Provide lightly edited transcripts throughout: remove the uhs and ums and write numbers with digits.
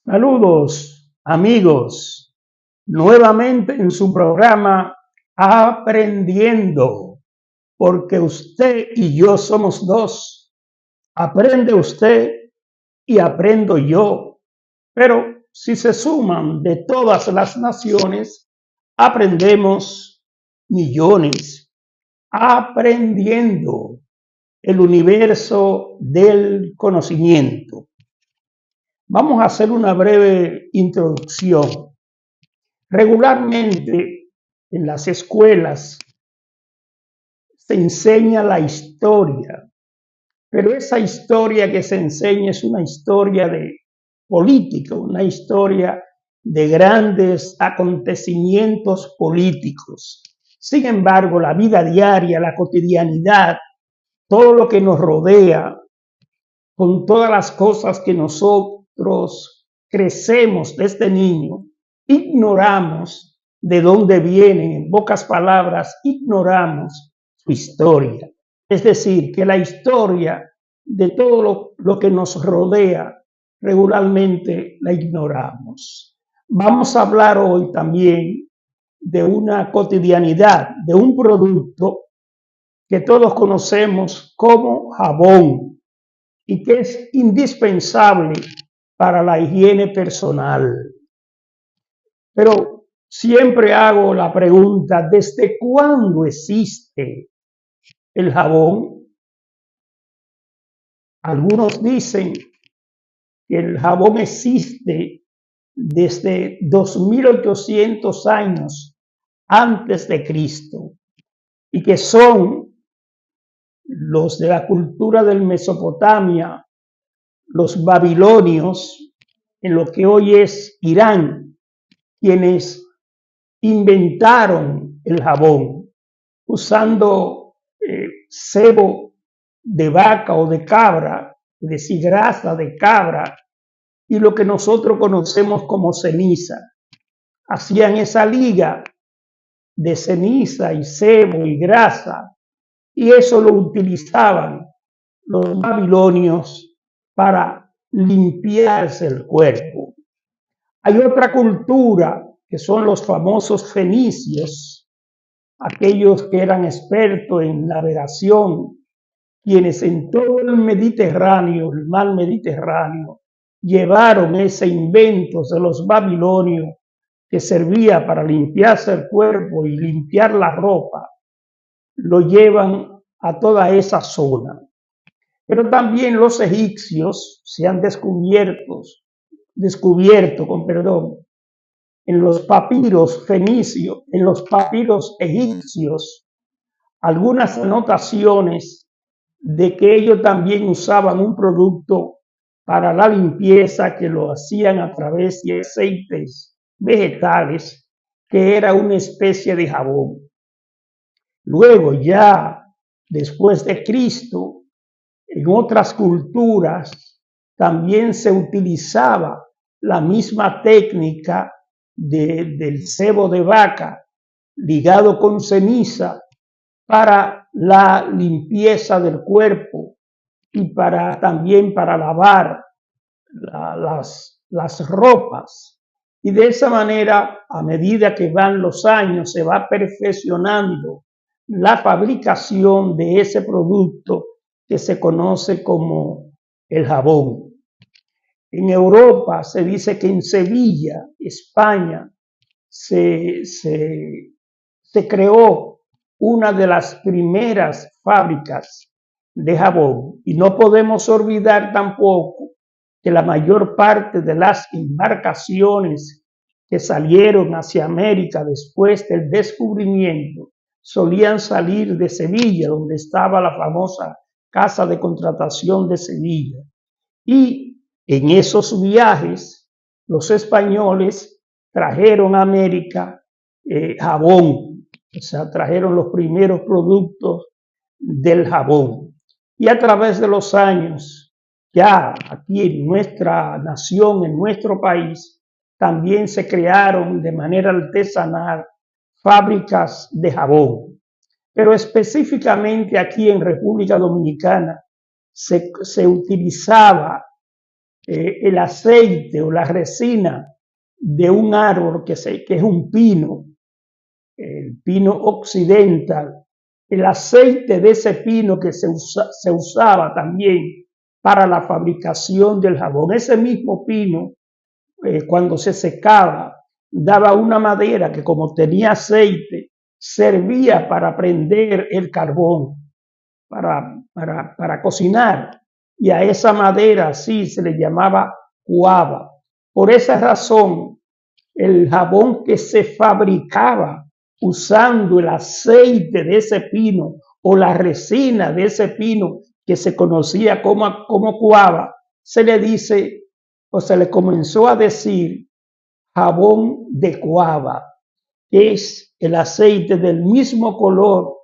Saludos, amigos, nuevamente en su programa Aprendiendo, porque usted y yo somos dos. Aprende usted y aprendo yo. Pero si se suman de todas las naciones, aprendemos millones. Aprendiendo el universo del conocimiento. Vamos a hacer una breve introducción. Regularmente en las escuelas se enseña la historia, pero esa historia que se enseña es una historia de política, una historia de grandes acontecimientos políticos. Sin embargo, la vida diaria, la cotidianidad, todo lo que nos rodea, con todas las cosas que nosotros crecemos desde niño, ignoramos de dónde vienen, en pocas palabras, ignoramos su historia. Es decir, que la historia de todo lo que nos rodea regularmente la ignoramos. Vamos a hablar hoy también de una cotidianidad, de un producto que todos conocemos como jabón y que es indispensable para la higiene personal. Pero siempre hago la pregunta, ¿desde cuándo existe el jabón? Algunos dicen que el jabón existe desde 2800 años antes de Cristo y que son los de la cultura del Mesopotamia, los babilonios, en lo que hoy es Irán, quienes inventaron el jabón usando sebo de vaca o de cabra, es decir, grasa de cabra, y lo que nosotros conocemos como ceniza. Hacían esa liga de ceniza y sebo y grasa, y eso lo utilizaban los babilonios para limpiarse el cuerpo. Hay otra cultura que son los famosos fenicios, aquellos que eran expertos en navegación, quienes en todo el Mediterráneo, el mar Mediterráneo, llevaron ese invento de los babilonios que servía para limpiarse el cuerpo y limpiar la ropa, lo llevan a toda esa zona. Pero también los egipcios se han descubierto, en los papiros fenicios, en los papiros egipcios, algunas anotaciones de que ellos también usaban un producto para la limpieza que lo hacían a través de aceites vegetales, que era una especie de jabón. Luego ya después de Cristo, en otras culturas también se utilizaba la misma técnica del sebo de vaca ligado con ceniza para la limpieza del cuerpo y también para lavar las ropas. Y de esa manera, a medida que van los años, se va perfeccionando la fabricación de ese producto que se conoce como el jabón. En Europa se dice que en Sevilla, España, se creó una de las primeras fábricas de jabón. Y no podemos olvidar tampoco que la mayor parte de las embarcaciones que salieron hacia América después del descubrimiento solían salir de Sevilla, donde estaba la famosa casa de contratación de Sevilla. Y en esos viajes, los españoles trajeron a América jabón, o sea, trajeron los primeros productos del jabón. Y a través de los años, ya aquí en nuestra nación, en nuestro país, también se crearon de manera artesanal fábricas de jabón. Pero específicamente aquí en República Dominicana se utilizaba el aceite o la resina de un árbol que es un pino, el pino occidental, el aceite de ese pino que se usaba también para la fabricación del jabón. Ese mismo pino, cuando se secaba, daba una madera que, como tenía aceite, servía para prender el carbón, para cocinar. Y a esa madera sí se le llamaba cuava. Por esa razón, el jabón que se fabricaba usando el aceite de ese pino o la resina de ese pino que se conocía como cuava, se le dice o se le comenzó a decir jabón de cuava, que es el aceite del mismo color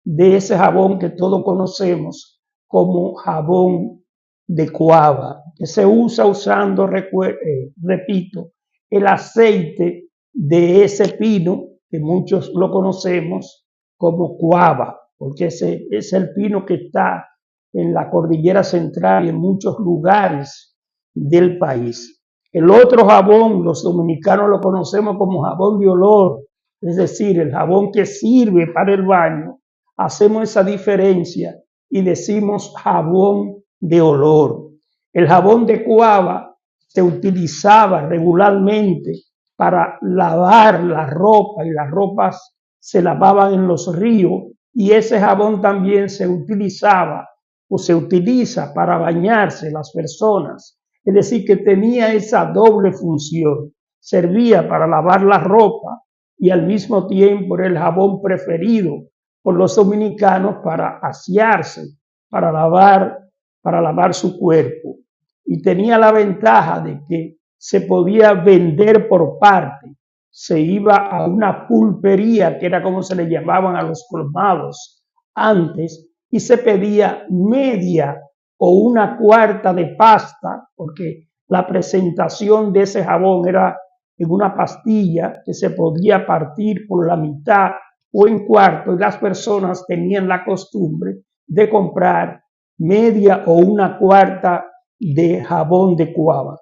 de ese jabón que todos conocemos como jabón de cuava, que se usa usando, repito, el aceite de ese pino, que muchos lo conocemos como cuava, porque ese es el pino que está en la cordillera central y en muchos lugares del país. El otro jabón, los dominicanos lo conocemos como jabón de olor, es decir, el jabón que sirve para el baño. Hacemos esa diferencia y decimos jabón de olor. El jabón de cuava se utilizaba regularmente para lavar la ropa y las ropas se lavaban en los ríos, y ese jabón también se utilizaba o se utiliza para bañarse las personas. Es decir, que tenía esa doble función. Servía para lavar la ropa y al mismo tiempo era el jabón preferido por los dominicanos para asearse, para lavar su cuerpo. Y tenía la ventaja de que se podía vender por parte. Se iba a una pulpería, que era como se le llamaban a los colmados antes, y se pedía media o una cuarta de pasta, porque la presentación de ese jabón era en una pastilla que se podía partir por la mitad o en cuarto, y las personas tenían la costumbre de comprar media o una cuarta de jabón de cuava.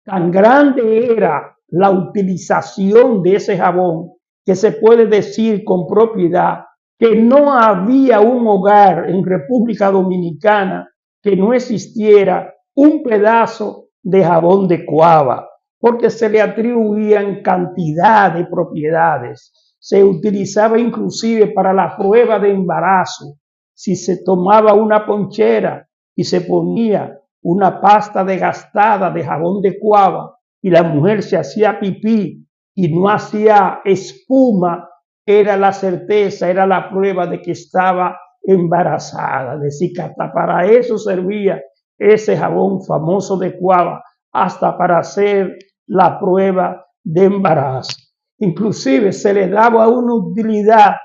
Tan grande era la utilización de ese jabón que se puede decir con propiedad que no había un hogar en República Dominicana que no existiera un pedazo de jabón de cuava, porque se le atribuían cantidad de propiedades. Se utilizaba inclusive para la prueba de embarazo. Si se tomaba una ponchera y se ponía una pasta desgastada de jabón de cuava y la mujer se hacía pipí y no hacía espuma, era la certeza, era la prueba de que estaba embarazada. Es decir, que hasta para eso servía ese jabón famoso de cuava, hasta para hacer la prueba de embarazo. Inclusive se le daba una utilidad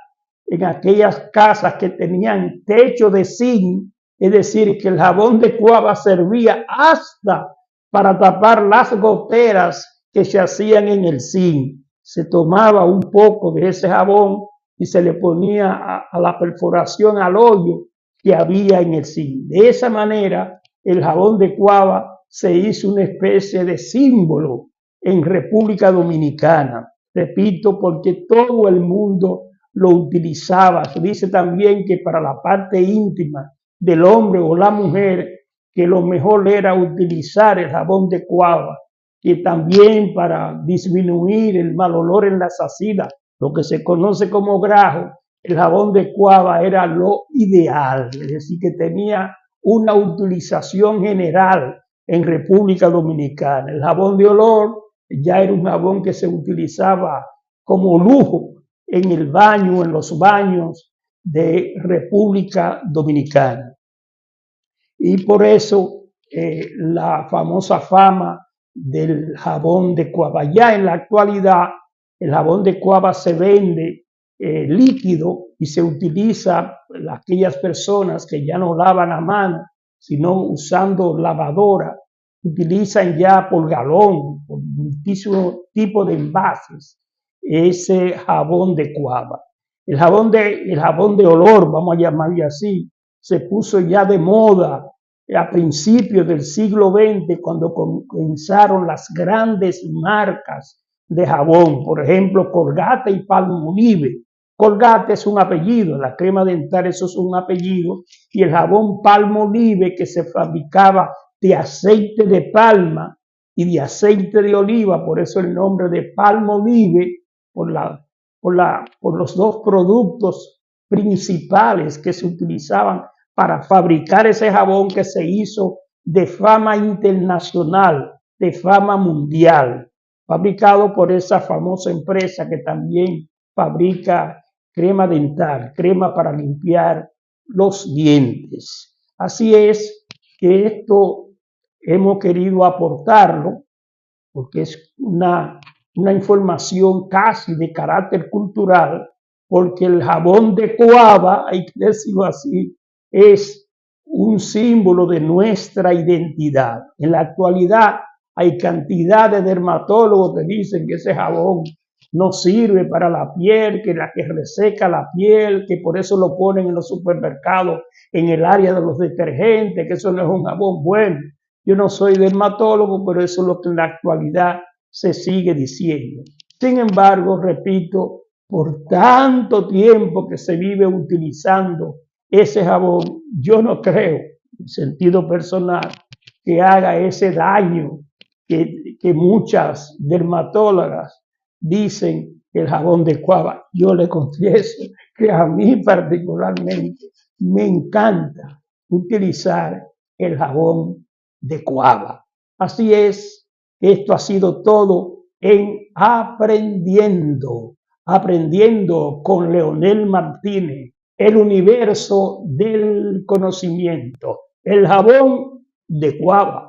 en aquellas casas que tenían techo de zinc, es decir, que el jabón de cuava servía hasta para tapar las goteras que se hacían en el zinc. Se tomaba un poco de ese jabón y se le ponía a la perforación, al hoyo que había en el zinc. De esa manera, el jabón de cuava se hizo una especie de símbolo en República Dominicana. Repito, porque todo el mundo lo utilizaba. Se dice también que para la parte íntima del hombre o la mujer, que lo mejor era utilizar el jabón de cuava, y también para disminuir el mal olor en las axilas, lo que se conoce como grajo. El jabón de cuava era lo ideal, es decir, que tenía una utilización general en República Dominicana. El jabón de olor ya era un jabón que se utilizaba como lujo en el baño, en los baños de República Dominicana. Y por eso la famosa fama del jabón de cuava. Ya en la actualidad, el jabón de cuava se vende líquido y se utiliza aquellas personas que ya no lavan a mano, sino usando lavadora, utilizan ya por galón, por muchísimos tipos de envases, ese jabón de cuava. El jabón de olor, vamos a llamarle así, se puso ya de moda a principios del siglo XX, cuando comenzaron las grandes marcas de jabón, por ejemplo, Colgate y Palmolive. Colgate es un apellido, la crema dental eso es un apellido, y el jabón Palmolive que se fabricaba de aceite de palma y de aceite de oliva, por eso el nombre de Palmolive, por los dos productos principales que se utilizaban para fabricar ese jabón que se hizo de fama internacional, de fama mundial, fabricado por esa famosa empresa que también fabrica crema dental, crema para limpiar los dientes. Así es que esto hemos querido aportarlo porque es una información casi de carácter cultural, porque el jabón de Coaba, hay que decirlo así, es un símbolo de nuestra identidad. En la actualidad hay cantidad de dermatólogos que dicen que ese jabón no sirve para la piel, que la que reseca la piel, que por eso lo ponen en los supermercados, en el área de los detergentes, que eso no es un jabón bueno. Yo no soy dermatólogo, pero eso es lo que en la actualidad se sigue diciendo. Sin embargo, repito, por tanto tiempo que se vive utilizando ese jabón, yo no creo, en sentido personal, que haga ese daño que muchas dermatólogas dicen que el jabón de Coaba. Yo le confieso que a mí particularmente me encanta utilizar el jabón de Coaba. Así es, esto ha sido todo en aprendiendo con Leonel Martínez, el universo del conocimiento, el jabón de Coaba.